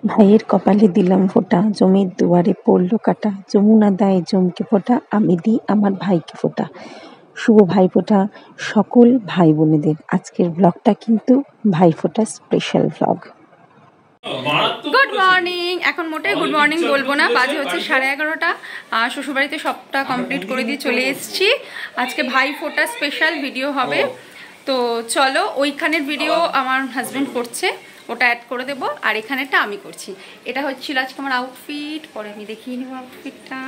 ভাইয়ের কপালে দিলাম ফোঁটা, জমির দুয়ারে পড়ল কাঁটা, যমুনা দেয় জমকে ফোঁটা, আমি দিই আমার ভাইকে ফোঁটা। শুভ ভাইফোঁটা সকল ভাই বোনেদের। আজকের ব্লগটা কিন্তু Bhai Phonta special blog. Good morning. এখন মোটেই গুড মর্নিং বলবো না, বাজে হচ্ছে 11:30। শ্বশুরবাড়িতে সবটা কমপ্লিট করে দিয়ে চলে এসেছি। আজকে ভাইফোঁটা স্পেশাল ভিডিও হবে, তো চলো ওইখানের ভিডিও আমার হাজবেন্ড করছে, ওটা অ্যাড করে দেবো, আর এখানেরটা আমি করছি। এটা হচ্ছিল আজকে আমার আউটফিট, পরে আমি দেখিয়ে নেবো আউটফিটটা।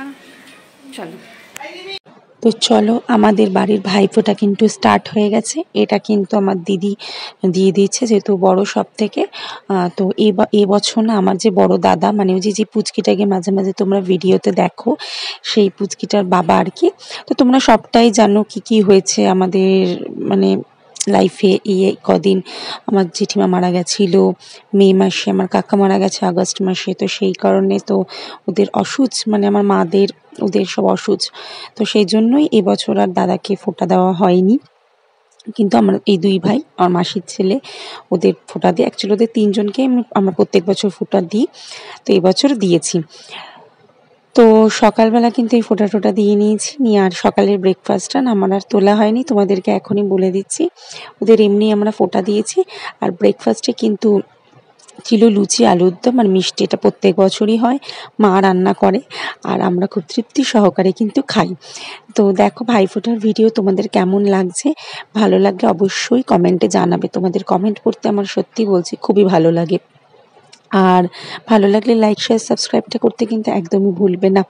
চলো তো চলো, আমাদের বাড়ির ভাইফোঁটা কিন্তু স্টার্ট হয়ে গেছে। এটা কিন্তু আমার দিদি দিয়ে দিচ্ছে, যেহেতু বড় সব থেকে। তো এবছর না আমার যে বড় দাদা, মানে ওই যে পুচকিটাকে মাঝে মাঝে তোমরা ভিডিওতে দেখো, সেই পুচকিটার বাবা আর কি। তো তোমরা সবটাই জানো কি কি হয়েছে আমাদের মানে লাইফে। কদিন আমার জেঠিমা মারা গেছিলো, মে মাসে আমার কাকা মারা গেছে আগস্ট মাসে। তো সেই কারণে তো ওদের অসুচ, মানে আমার মাদের ওদের সব অসুচ। তো সেই জন্যই এবছর আর দাদাকে ফোঁটা দেওয়া হয়নি। কিন্তু আমরা এই দুই ভাই, আমার মাসির ছেলে, ওদের ফোঁটা দিই। অ্যাকচুয়ালি ওদের তিনজনকে আমরা প্রত্যেক বছর ফোঁটা দিই, তো এবছর দিয়েছি। তো সকালবেলা কিন্তু এই ফোঁটা টোটা দিয়ে নিয়েছি, নিয়ে আর সকালের ব্রেকফাস্টটা না আমার আর তোলা হয়নি, তোমাদেরকে এখনই বলে দিচ্ছি। ওদের এমনি আমরা ফোঁটা দিয়েছি, আর ব্রেকফাস্টে কিন্তু ছিল লুচি আলুর দম আর মিষ্টি। এটা প্রত্যেক বছরই হয়, মা রান্না করে, আর আমরা খুব তৃপ্তি সহকারে কিন্তু খাই। তো দেখো ভাইফোঁটার ভিডিও তোমাদের কেমন লাগছে, ভালো লাগলে অবশ্যই কমেন্টে জানাবে। তোমাদের কমেন্ট পড়তে আমার সত্যি বলছি খুবই ভালো লাগে। আর ভালো লাগলে লাইক শেয়ার সাবস্ক্রাইবটা করতে কিন্তু একদমই ভুলবে না।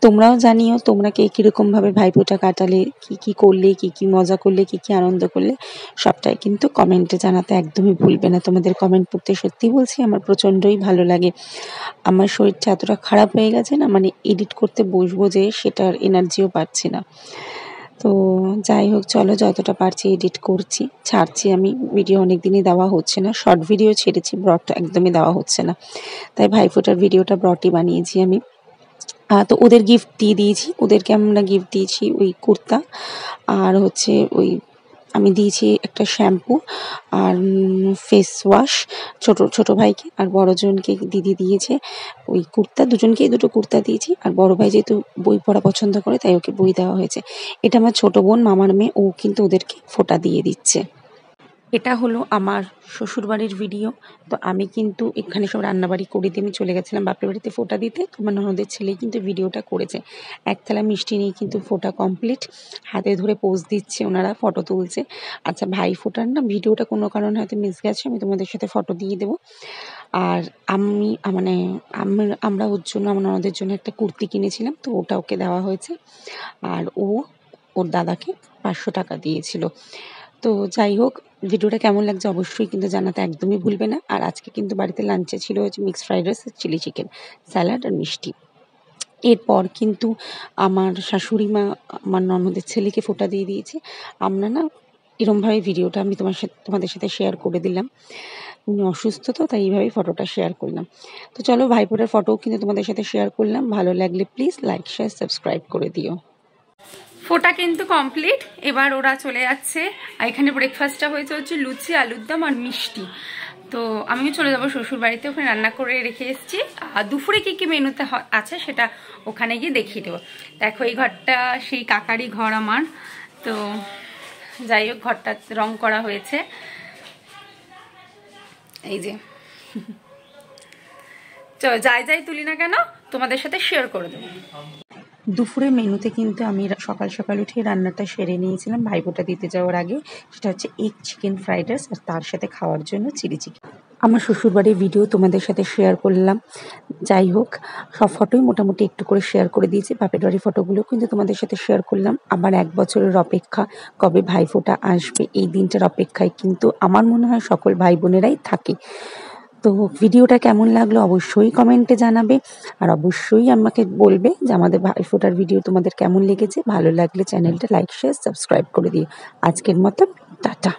তোমরাও জানিও তোমরা কে কীরকমভাবে ভাইফোঁটা কাটালে, কি কি করলে, কি কি মজা করলে, কি কি আনন্দ করলে, সবটাই কিন্তু কমেন্টে জানাতে একদমই ভুলবে না। তোমাদের কমেন্ট পড়তে সত্যি বলছি আমার প্রচণ্ডই ভালো লাগে। আমার শরীরটা এতটা খারাপ হয়ে গেছে না, মানে এডিট করতে বসবো যে সেটার এনার্জিও পাচ্ছি না। তো যাই হোক, চলো যতটা পারছি এডিট করছি, ছাড়ছি। আমি ভিডিও অনেক দিনই দেওয়া হচ্ছে না, শর্ট ভিডিও ছেড়েছি, ব্রডটা একদমই দেওয়া হচ্ছে না। তাই ভাইফোঁটার ভিডিওটা ব্রডই বানিয়েছি আমি। তো ওদের গিফট দিয়ে দিয়েছি, ওদেরকে আমরা গিফট দিয়েছি ওই কুর্তা, আর হচ্ছে ওই আমি দিয়েছি একটা শ্যাম্পু আর ফেস ওয়াশ ছোটো ভাইকে, আর বড়জনকে দিদি দিয়েছে ওই কুর্তা। দুজনকেই দুটো কুর্তা দিয়েছি, আর বড় ভাই যেহেতু বই পড়া পছন্দ করে তাই ওকে বই দেওয়া হয়েছে। এটা আমার ছোটো বোন, মামার মেয়ে, ও কিন্তু ওদেরকে ফোঁটা দিয়ে দিচ্ছে। এটা হলো আমার শ্বশুরবাড়ির ভিডিও। তো আমি কিন্তু এখানে সব রান্নাবাড়ি করে দিয়ে আমি চলে গেছিলাম বাপের বাড়িতে ফোঁটা দিতে। আমার ননদের ছেলেই কিন্তু ভিডিওটা করেছে। এক থালা মিষ্টি নিয়ে কিন্তু ফোঁটা কমপ্লিট, হাতে ধরে পোজ দিচ্ছে, ওনারা ফটো তুলছে। আচ্ছা, ভাইফোঁটার না ভিডিওটা কোনো কারণে হয়তো মিস গেছে, আমি তোমাদের সাথে ফটো দিয়ে দেবো। আর আমি মানে আমরা ওর জন্য, আমার ননদের জন্য একটা কুর্তি কিনেছিলাম, তো ওটা ওকে দেওয়া হয়েছে। আর ওর দাদাকে 500 টাকা দিয়েছিল। তো যাই হোক, ভিডিওটা কেমন লাগছে অবশ্যই কিন্তু জানাতে একদমই ভুলবে না। আর আজকে কিন্তু বাড়িতে লাঞ্চে ছিল হচ্ছে mixed fried rice, chilli chicken, salad আর মিষ্টি। এরপর কিন্তু আমার শাশুড়ি মা আমার ননদের ছেলেকে ফোঁটা দিয়ে দিয়েছে। আমরা না এরমভাবে ভিডিওটা আমি তোমাদের সাথে শেয়ার করে দিলাম। উনি অসুস্থ, তো তাই এইভাবেই ফটোটা শেয়ার করলাম। তো চলো, ভাইফোঁটার ফটোও কিন্তু তোমাদের সাথে শেয়ার করলাম। ভালো লাগলে প্লিজ লাইক শেয়ার সাবস্ক্রাইব করে দিও। ফোঁটা কিন্তু কমপ্লিট, এবার ওরা চলে যাচ্ছে। আর এখানে ব্রেকফাস্টটা হয়েছে হচ্ছে লুচি আলুর দম আর মিষ্টি। তো আমিও চলে যাবো শ্বশুর বাড়িতে, ওখানে রান্না করে রেখে এসেছি। আর দুপুরে কি কি মেনুতে আছে সেটা ওখানে গিয়ে দেখিয়ে দেবো। দেখো এই ঘরটা সেই কাকারই ঘর আমার। তো যাই হোক, ঘরটা রং করা হয়েছে, এই যে। চলো যাই তুলি না কেন, তোমাদের সাথে শেয়ার করে দেবো। দুপুরের মেনুতে কিন্তু আমি সকাল সকাল উঠে রান্নাটা সেরে নিয়েছিলাম ভাইফোঁটা দিতে যাওয়ার আগে। সেটা হচ্ছে এগ চিকেন ফ্রাইড রাইস, আর তার সাথে খাওয়ার জন্য চিলি চিকেন। আমার শ্বশুরবাড়ির ভিডিও তোমাদের সাথে শেয়ার করলাম। যাই হোক, সব ফটোই মোটামুটি একটু করে শেয়ার করে দিয়েছি। বাপের বাড়ির ফটোগুলো কিন্তু তোমাদের সাথে শেয়ার করলাম। আবার 1 বছরের অপেক্ষা, কবে ভাইফোঁটা আসবে এই দিনটার অপেক্ষায় কিন্তু আমার মনে হয় সকল ভাই বোনেরাই থাকে। তো ভিডিওটা কেমন লাগলো অবশ্যই কমেন্টে জানাবে, আর অবশ্যই আমাকে বলবে যে আমাদের ভাইফোঁটার ভিডিও তোমাদের কেমন লেগেছে। ভালো লাগলে চ্যানেলটা লাইক শেয়ার সাবস্ক্রাইব করে দিও। আজকের মতন টাটা।